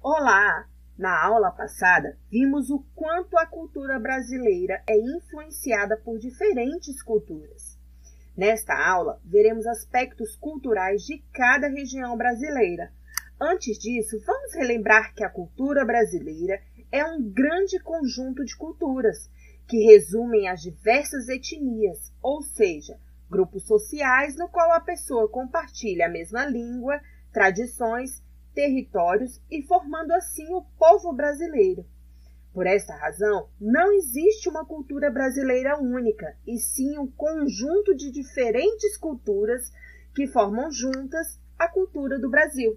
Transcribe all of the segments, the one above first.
Olá! Na aula passada, vimos o quanto a cultura brasileira é influenciada por diferentes culturas. Nesta aula, veremos aspectos culturais de cada região brasileira. Antes disso, vamos relembrar que a cultura brasileira é um grande conjunto de culturas, que resumem as diversas etnias, ou seja, grupos sociais no qual a pessoa compartilha a mesma língua, tradições, territórios e formando assim o povo brasileiro. Por esta razão, não existe uma cultura brasileira única, e sim um conjunto de diferentes culturas que formam juntas a cultura do Brasil.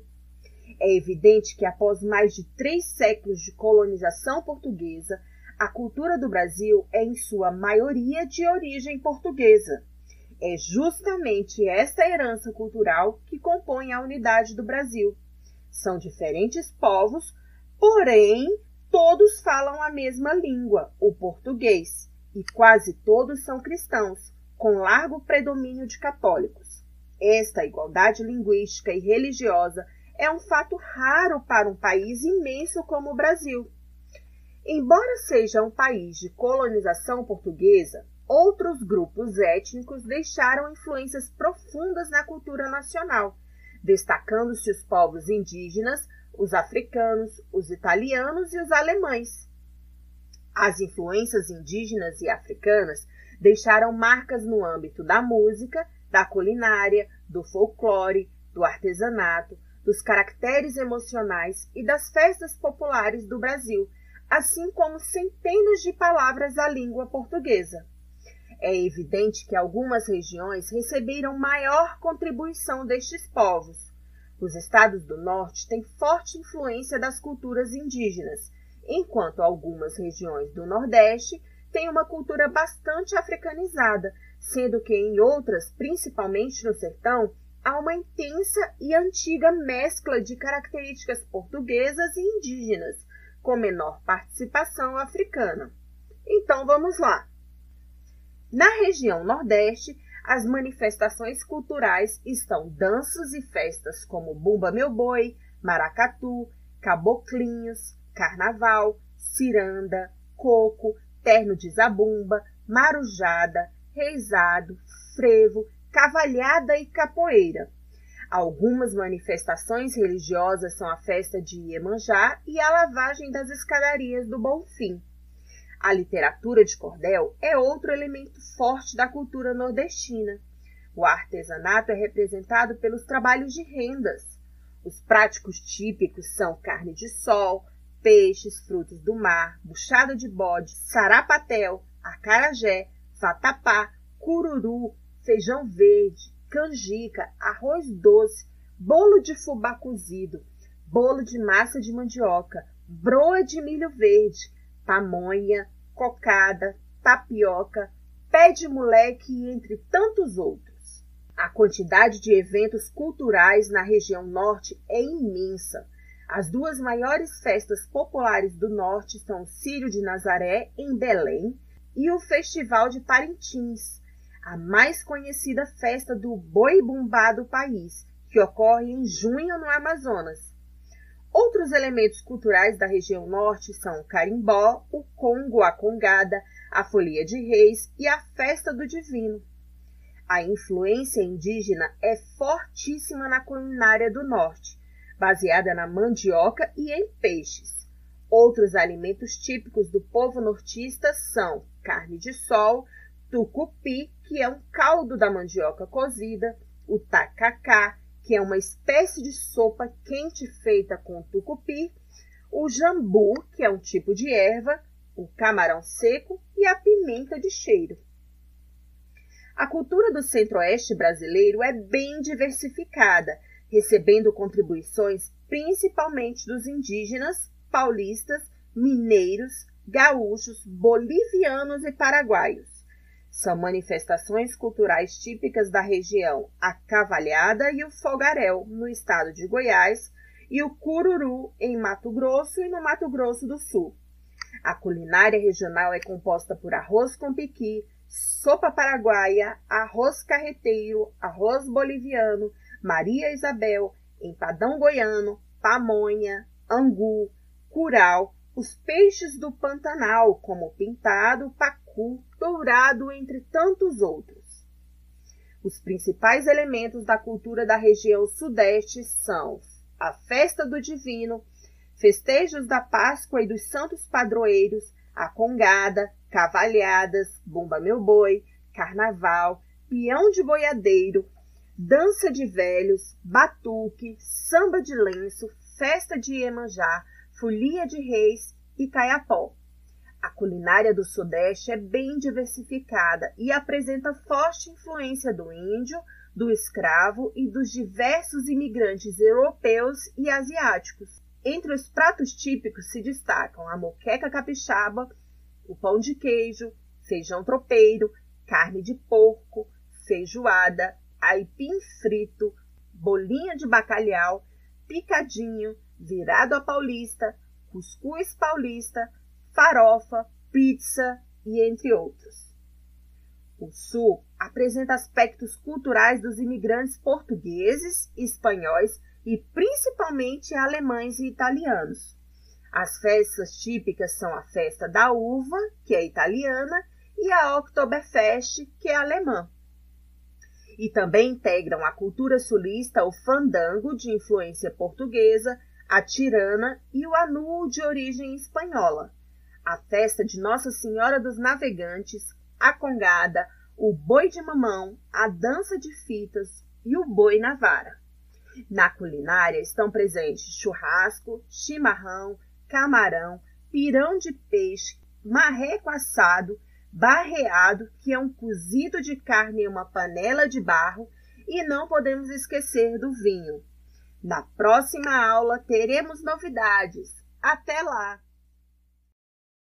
É evidente que após mais de 3 séculos de colonização portuguesa, a cultura do Brasil é em sua maioria de origem portuguesa. É justamente esta herança cultural que compõe a unidade do Brasil. São diferentes povos, porém, todos falam a mesma língua, o português, e quase todos são cristãos, com largo predomínio de católicos. Esta igualdade linguística e religiosa é um fato raro para um país imenso como o Brasil. Embora seja um país de colonização portuguesa, outros grupos étnicos deixaram influências profundas na cultura nacional, destacando-se os povos indígenas, os africanos, os italianos e os alemães. As influências indígenas e africanas deixaram marcas no âmbito da música, da culinária, do folclore, do artesanato, dos caracteres emocionais e das festas populares do Brasil, assim como centenas de palavras da língua portuguesa. É evidente que algumas regiões receberam maior contribuição destes povos. Os estados do norte têm forte influência das culturas indígenas, enquanto algumas regiões do nordeste têm uma cultura bastante africanizada, sendo que em outras, principalmente no sertão, há uma intensa e antiga mescla de características portuguesas e indígenas, com menor participação africana. Então vamos lá! Na região Nordeste, as manifestações culturais estão danças e festas como Bumba Meu Boi, Maracatu, Caboclinhos, Carnaval, Ciranda, Coco, Terno de Zabumba, Marujada, Reisado, Frevo, Cavalhada e Capoeira. Algumas manifestações religiosas são a festa de Iemanjá e a lavagem das escadarias do Bonfim. A literatura de cordel é outro elemento forte da cultura nordestina. O artesanato é representado pelos trabalhos de rendas. Os pratos típicos são carne de sol, peixes, frutos do mar, buchada de bode, sarapatel, acarajé, vatapá, cururu, feijão verde, canjica, arroz doce, bolo de fubá cozido, bolo de massa de mandioca, broa de milho verde, pamonha, cocada, tapioca, pé de moleque e entre tantos outros. A quantidade de eventos culturais na região norte é imensa. As 2 maiores festas populares do norte são o Círio de Nazaré, em Belém, e o Festival de Parintins, a mais conhecida festa do boi-bumbá do país, que ocorre em junho no Amazonas. Outros elementos culturais da região norte são o carimbó, o congo, a congada, a folia de reis e a festa do divino. A influência indígena é fortíssima na culinária do norte, baseada na mandioca e em peixes. Outros alimentos típicos do povo nortista são carne de sol, tucupi, que é um caldo da mandioca cozida, o tacacá, que é uma espécie de sopa quente feita com tucupi, o jambu, que é um tipo de erva, o camarão seco e a pimenta de cheiro. A cultura do centro-oeste brasileiro é bem diversificada, recebendo contribuições principalmente dos indígenas, paulistas, mineiros, gaúchos, bolivianos e paraguaios. São manifestações culturais típicas da região a cavalhada e o fogaréu, no estado de Goiás, e o cururu, em Mato Grosso e no Mato Grosso do Sul. A culinária regional é composta por arroz com piqui, sopa paraguaia, arroz carreteiro, arroz boliviano, Maria Isabel, empadão goiano, pamonha, angu, curau, os peixes do Pantanal, como pintado, pacu, dourado, entre tantos outros. Os principais elementos da cultura da região sudeste são a festa do divino, festejos da Páscoa e dos santos padroeiros, a congada, cavalhadas, bumba meu boi, carnaval, peão de boiadeiro, dança de velhos, batuque, samba de lenço, festa de Iemanjá, folia de reis e caiapó. A culinária do Sudeste é bem diversificada e apresenta forte influência do índio, do escravo e dos diversos imigrantes europeus e asiáticos. Entre os pratos típicos se destacam a moqueca capixaba, o pão de queijo, feijão tropeiro, carne de porco, feijoada, aipim frito, bolinha de bacalhau, picadinho, virado à paulista, cuscuz paulista, farofa, pizza e entre outros. O Sul apresenta aspectos culturais dos imigrantes portugueses, espanhóis e principalmente alemães e italianos. As festas típicas são a festa da uva, que é italiana, e a Oktoberfest, que é alemã. E também integram a cultura sulista o fandango, de influência portuguesa, a tirana e o anu, de origem espanhola, a festa de Nossa Senhora dos Navegantes, a congada, o boi de mamão, a dança de fitas e o boi na vara. Na culinária estão presentes churrasco, chimarrão, camarão, pirão de peixe, marreco assado, barreado, que é um cozido de carne em uma panela de barro, e não podemos esquecer do vinho. Na próxima aula teremos novidades. Até lá!